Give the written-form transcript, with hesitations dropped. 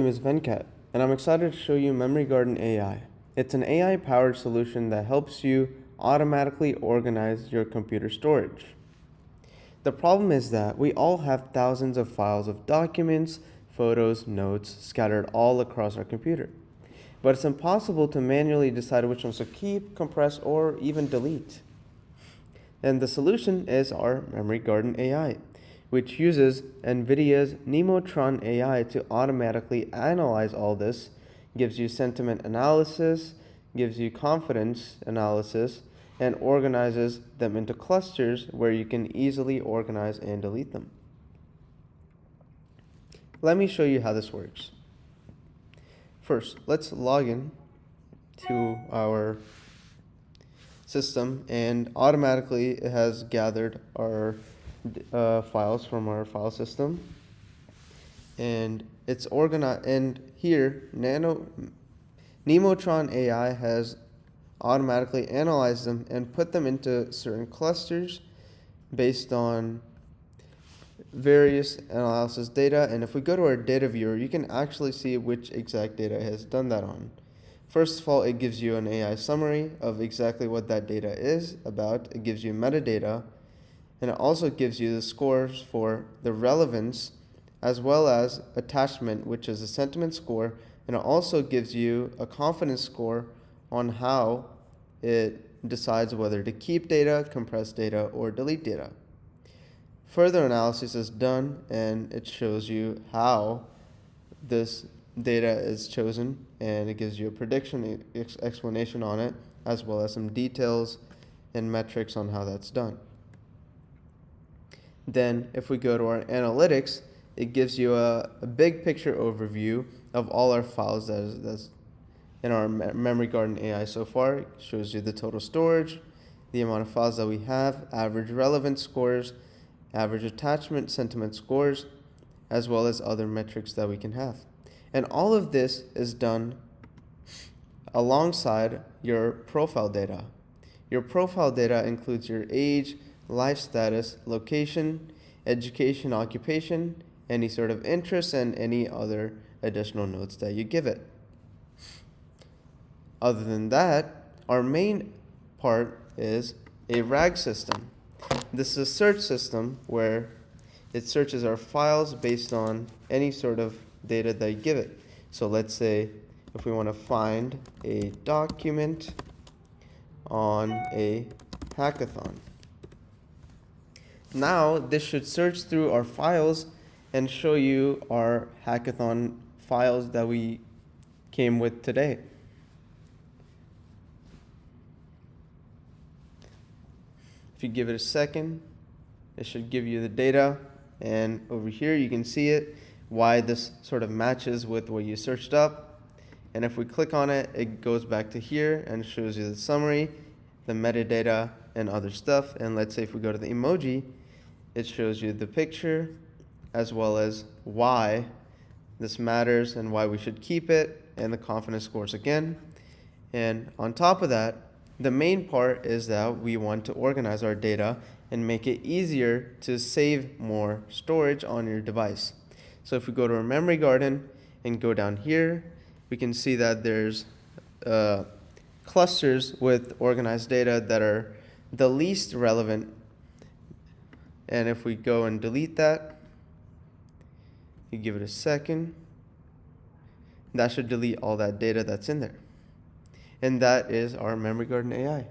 My name is Venkat, and I'm excited to show you Memory Garden AI. It's an AI-powered solution that helps you automatically organize your computer storage. The problem is that we all have thousands of files of documents, photos, notes scattered all across our computer. But it's impossible to manually decide which ones to keep, compress, or even delete. And the solution is our Memory Garden AI, which uses NVIDIA's Nemotron AI to automatically analyze all this, gives you sentiment analysis, gives you confidence analysis, and organizes them into clusters where you can easily organize and delete them. Let me show you how this works. First, let's log in to our system, and automatically it has gathered our files from our file system, and it's organized. And here, Nemotron AI has automatically analyzed them and put them into certain clusters based on various analysis data. And if we go to our data viewer, you can actually see which exact data it has done that on. First of all, it gives you an AI summary of exactly what that data is about. It gives you metadata, and it also gives you the scores for the relevance as well as attachment, which is a sentiment score, and it also gives you a confidence score on how it decides whether to keep data, compress data, or delete data. Further analysis is done, and it shows you how this data is chosen, and it gives you a prediction explanation on it, as well as some details and metrics on how that's done. Then if we go to our analytics, it gives you a big picture overview of all our files that's in our Memory Garden AI so far. It shows you the total storage, the amount of files that we have, average relevance scores, average attachment sentiment scores, as well as other metrics that we can have. And all of this is done alongside your profile data. Your profile data includes your age, life status, location, education, occupation, any sort of interest, and any other additional notes that you give it. Other than that, our main part is a RAG system. This is a search system where it searches our files based on any sort of data that you give it. So let's say if we want to find a document on a hackathon. Now this should search through our files and show you our hackathon files that we came with today. If you give it a second, it should give you the data, and over here you can see it, why this sort of matches with what you searched up. And if we click on it, it goes back to here and shows you the summary, the metadata, and other stuff. And let's say if we go to the emoji, it shows you the picture as well as why this matters and why we should keep it, and the confidence scores again. And on top of that, the main part is that we want to organize our data and make it easier to save more storage on your device. So if we go to our Memory Garden and go down here, we can see that there's clusters with organized data that are the least relevant. And if we go and delete that, you give it a second, that should delete all that data that's in there. And that is our Memory Garden AI.